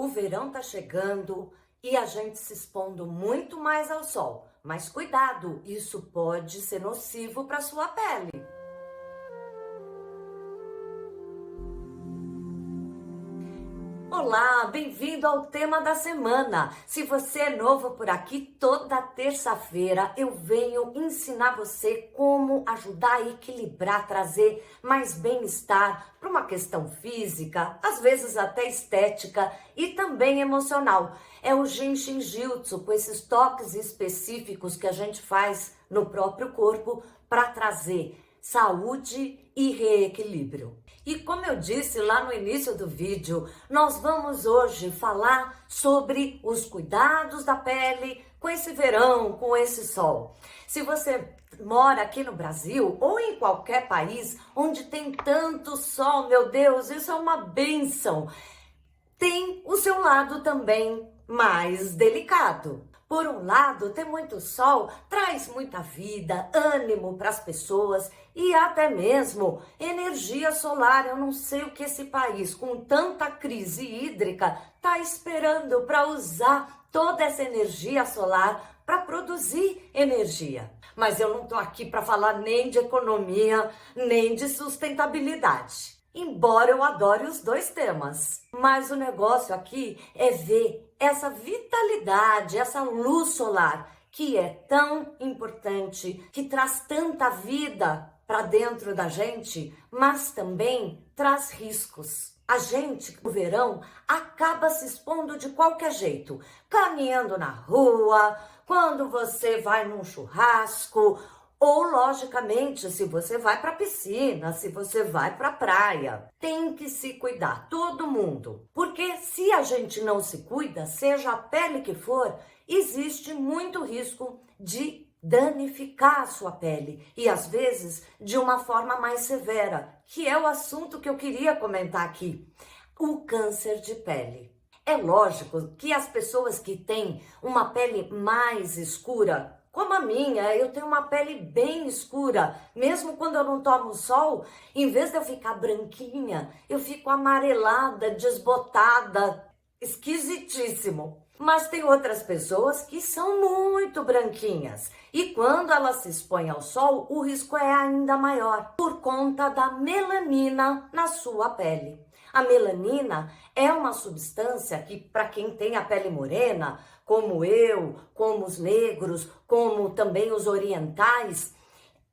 O verão tá chegando e a gente se expondo muito mais ao sol. Mas cuidado, isso pode ser nocivo para sua pele. Olá, bem-vindo ao tema da semana. Se você é novo por aqui, toda terça-feira eu venho ensinar você como ajudar a equilibrar, trazer mais bem-estar para uma questão física, às vezes até estética e também emocional. É o Genshin Jutsu, com esses toques específicos que a gente faz no próprio corpo para trazer saúde e reequilíbrio. E como eu disse lá no início do vídeo, nós vamos hoje falar sobre os cuidados da pele com esse verão, com esse sol. Se você mora aqui no Brasil ou em qualquer país onde tem tanto sol, meu Deus, isso é uma bênção. Tem o seu lado também mais delicado. Por um lado, ter muito sol traz muita vida, ânimo para as pessoas e até mesmo energia solar. Eu não sei o que esse país, com tanta crise hídrica, está esperando para usar toda essa energia solar para produzir energia. Mas eu não estou aqui para falar nem de economia, nem de sustentabilidade. Embora eu adore os dois temas. Mas o negócio aqui é ver essa vitalidade, essa luz solar, que é tão importante, que traz tanta vida para dentro da gente, mas também traz riscos. A gente, no verão, acaba se expondo de qualquer jeito, caminhando na rua, quando você vai num churrasco, ou, logicamente, se você vai para a piscina, se você vai para a praia. Tem que se cuidar, todo mundo. Porque se a gente não se cuida, seja a pele que for, existe muito risco de danificar a sua pele. E, às vezes, de uma forma mais severa, que é o assunto que eu queria comentar aqui. O câncer de pele. É lógico que as pessoas que têm uma pele mais escura, como a minha, eu tenho uma pele bem escura. Mesmo quando eu não tomo sol, em vez de eu ficar branquinha, eu fico amarelada, desbotada, esquisitíssimo. Mas tem outras pessoas que são muito branquinhas. E quando elas se expõem ao sol, o risco é ainda maior, por conta da melanina na sua pele. A melanina é uma substância que, para quem tem a pele morena, como eu, como os negros, como também os orientais,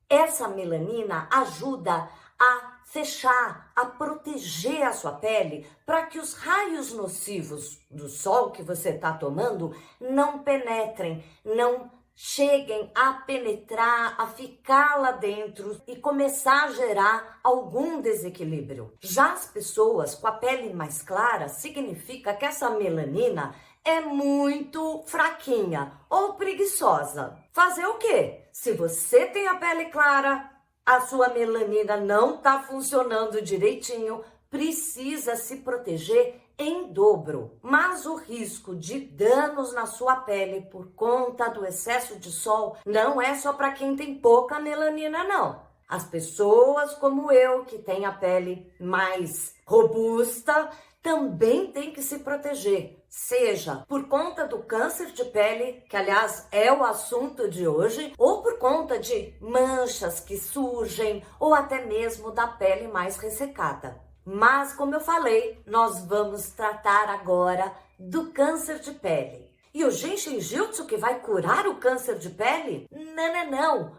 essa melanina ajuda a fechar, a proteger a sua pele para que os raios nocivos do sol que você está tomando não penetrem, não cheguem a penetrar, a ficar lá dentro e começar a gerar algum desequilíbrio. Já as pessoas com a pele mais clara, significa que essa melanina é muito fraquinha ou preguiçosa. Fazer o quê? Se você tem a pele clara, a sua melanina não está funcionando direitinho, precisa se proteger em dobro. Mas o risco de danos na sua pele por conta do excesso de sol não é só para quem tem pouca melanina, não. As pessoas como eu, que tem a pele mais robusta, também tem que se proteger, seja por conta do câncer de pele, que aliás é o assunto de hoje, ou por conta de manchas que surgem, ou até mesmo da pele mais ressecada. Mas, como eu falei, nós vamos tratar agora do câncer de pele. E o Genshin Jutsu que vai curar o câncer de pele?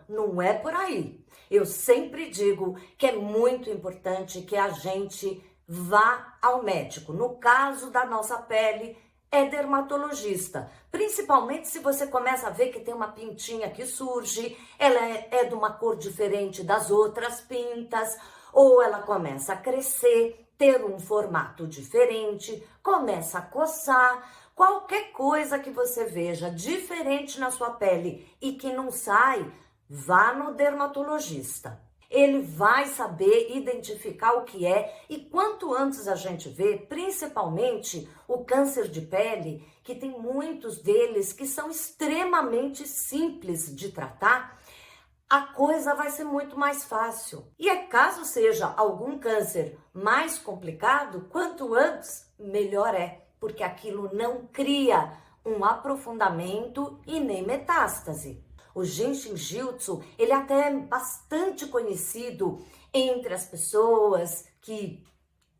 Não é por aí. Eu sempre digo que é muito importante que a gente vá ao médico. No caso da nossa pele, é dermatologista. Principalmente se você começa a ver que tem uma pintinha que surge, ela é de uma cor diferente das outras pintas, ou ela começa a crescer, ter um formato diferente, começa a coçar. Qualquer coisa que você veja diferente na sua pele e que não sai, vá no dermatologista. Ele vai saber identificar o que é e quanto antes a gente vê, principalmente o câncer de pele, que tem muitos deles que são extremamente simples de tratar, a coisa vai ser muito mais fácil. E caso seja algum câncer mais complicado, quanto antes, melhor é. porque aquilo não cria um aprofundamento e nem metástase. O Genshin-Jutsu, ele até é bastante conhecido entre as pessoas que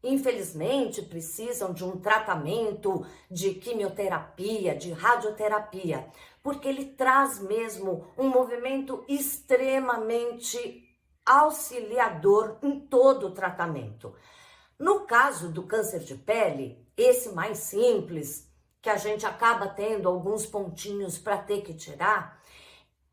infelizmente precisam de um tratamento de quimioterapia, de radioterapia, porque ele traz mesmo um movimento extremamente auxiliador em todo o tratamento. No caso do câncer de pele, esse mais simples, que a gente acaba tendo alguns pontinhos para ter que tirar,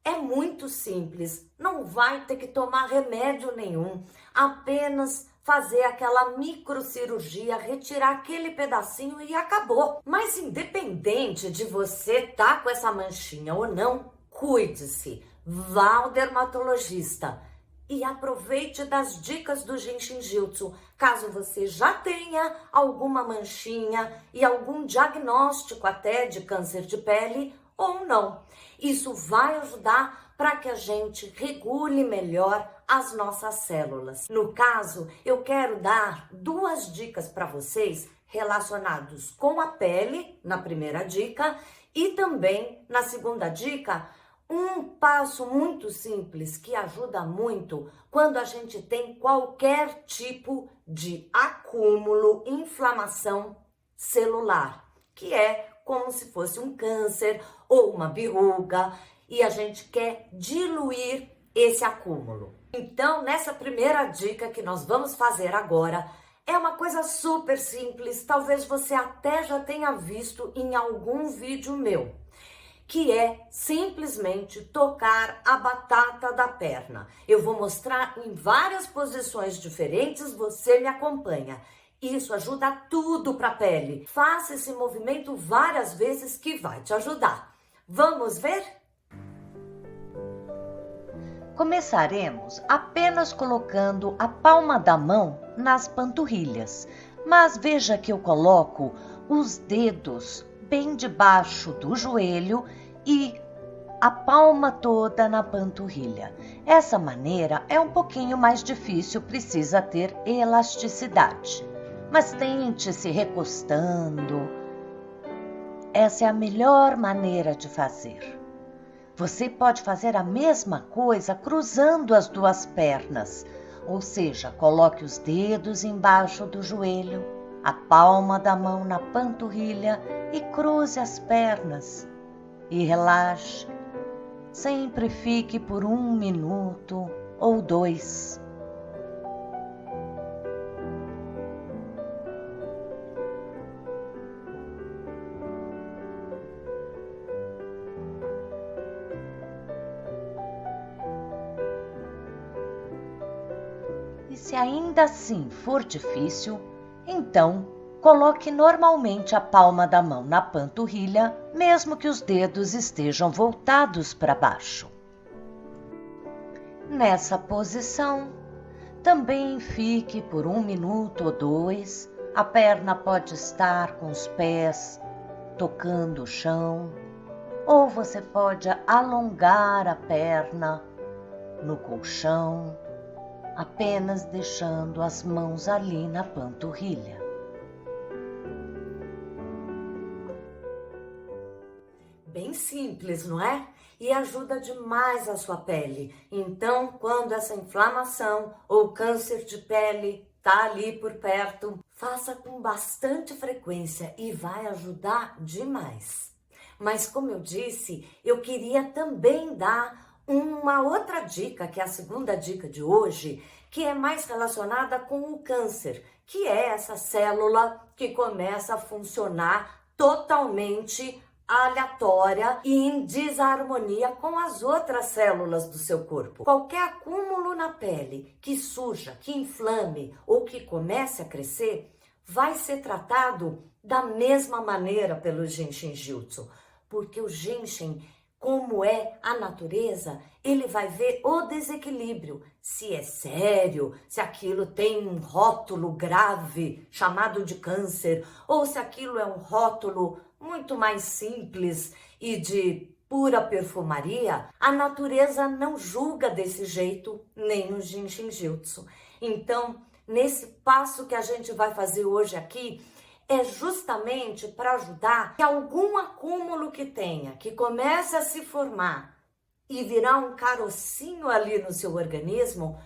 é muito simples, não vai ter que tomar remédio nenhum, apenas fazer aquela microcirurgia, retirar aquele pedacinho e acabou. Mas independente de você estar com essa manchinha ou não, cuide-se, vá ao dermatologista e aproveite das dicas do Genshin-Jutsu, caso você já tenha alguma manchinha e algum diagnóstico até de câncer de pele ou não. Isso vai ajudar para que a gente regule melhor as nossas células. No caso, eu quero dar 2 dicas para vocês relacionados com a pele, na primeira dica, e também na segunda dica, um passo muito simples que ajuda muito quando a gente tem qualquer tipo de acúmulo, inflamação celular, que é como se fosse um câncer ou uma verruga, e a gente quer diluir esse acúmulo. Então, nessa primeira dica que nós vamos fazer agora, é uma coisa super simples, talvez você até já tenha visto em algum vídeo meu, que é simplesmente tocar a batata da perna. Eu vou mostrar em várias posições diferentes, você me acompanha. Isso ajuda tudo para a pele. Faça esse movimento várias vezes que vai te ajudar. Vamos ver? Começaremos apenas colocando a palma da mão nas panturrilhas, mas veja que eu coloco os dedos bem debaixo do joelho e a palma toda na panturrilha. Essa maneira é um pouquinho mais difícil, precisa ter elasticidade, mas tente se recostando. Essa é a melhor maneira de fazer. Você pode fazer a mesma coisa cruzando as 2 pernas, ou seja, coloque os dedos embaixo do joelho, a palma da mão na panturrilha e cruze as pernas. E relaxe. Sempre fique por 1 minuto ou 2. E se ainda assim for difícil, então coloque normalmente a palma da mão na panturrilha, mesmo que os dedos estejam voltados para baixo. Nessa posição, também fique por 1 minuto ou 2. A perna pode estar com os pés tocando o chão, ou você pode alongar a perna no colchão, apenas deixando as mãos ali na panturrilha. Bem simples, não é? E ajuda demais a sua pele. Então, quando essa inflamação ou câncer de pele tá ali por perto, faça com bastante frequência e vai ajudar demais. Mas como eu disse, eu queria também dar uma outra dica, que é a segunda dica de hoje, que é mais relacionada com o câncer, que é essa célula que começa a funcionar totalmente aleatória e em desarmonia com as outras células do seu corpo. Qualquer acúmulo na pele que suja, que inflame ou que comece a crescer, vai ser tratado da mesma maneira pelo Genshin-Jutsu, porque o Genshin, como é a natureza, ele vai ver o desequilíbrio, se é sério, se aquilo tem um rótulo grave chamado de câncer, ou se aquilo é um rótulo muito mais simples e de pura perfumaria. A natureza não julga desse jeito, nem no Genshin-Jutsu. Então, nesse passo que a gente vai fazer hoje aqui, é justamente para ajudar que algum acúmulo que tenha, que comece a se formar e virar um carocinho ali no seu organismo,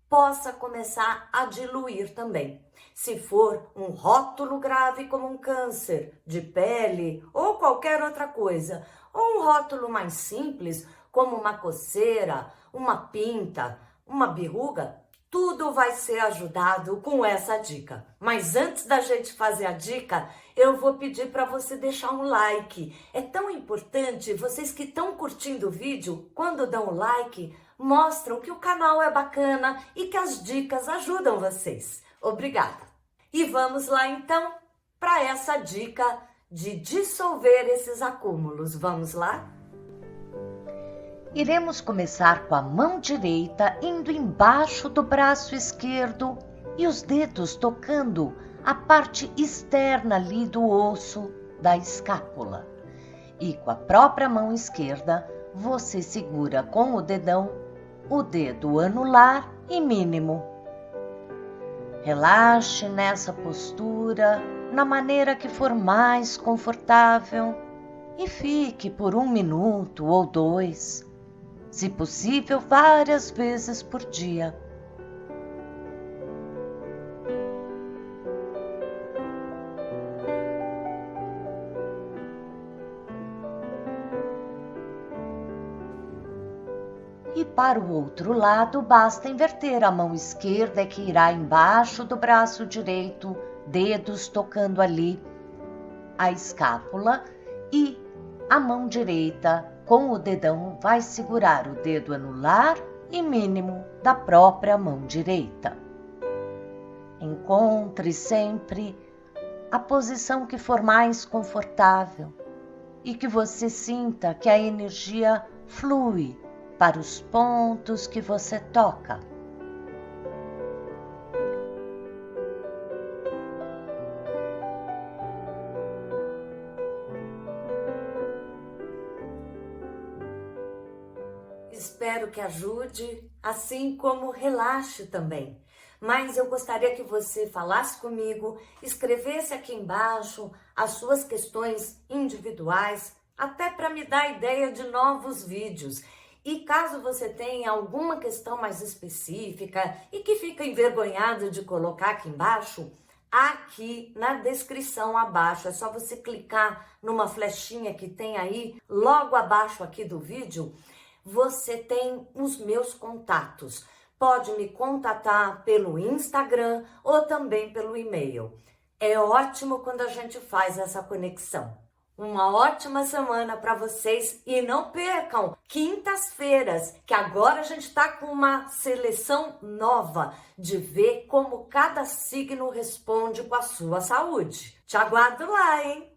possa começar a diluir também. Se for um rótulo grave como um câncer de pele ou qualquer outra coisa, ou um rótulo mais simples como uma coceira, uma pinta, uma verruga, tudo vai ser ajudado com essa dica. Mas antes da gente fazer a dica, eu vou pedir para você deixar um like. É tão importante, vocês que estão curtindo o vídeo, quando dão o like, mostram que o canal é bacana e que as dicas ajudam vocês. Obrigada! E vamos lá então para essa dica de dissolver esses acúmulos. Vamos lá? Iremos começar com a mão direita indo embaixo do braço esquerdo e os dedos tocando a parte externa ali do osso da escápula. E com a própria mão esquerda, você segura com o dedão o dedo anular e mínimo. Relaxe nessa postura, na maneira que for mais confortável, e fique por 1 minuto ou 2, se possível várias vezes por dia. E para o outro lado, basta inverter. A mão esquerda que irá embaixo do braço direito, dedos tocando ali a escápula, e a mão direita com o dedão vai segurar o dedo anular e mínimo da própria mão direita. Encontre sempre a posição que for mais confortável e que você sinta que a energia flui para os pontos que você toca. Espero que ajude, assim como relaxe também. Mas eu gostaria que você falasse comigo, escrevesse aqui embaixo as suas questões individuais, até para me dar ideia de novos vídeos. E caso você tenha alguma questão mais específica e que fica envergonhado de colocar aqui embaixo, aqui na descrição abaixo, é só você clicar numa flechinha que tem aí, logo abaixo aqui do vídeo, você tem os meus contatos. Pode me contatar pelo Instagram ou também pelo e-mail. É ótimo quando a gente faz essa conexão. Uma ótima semana para vocês e não percam quintas-feiras, que agora a gente está com uma seleção nova de ver como cada signo responde com a sua saúde. Te aguardo lá, hein?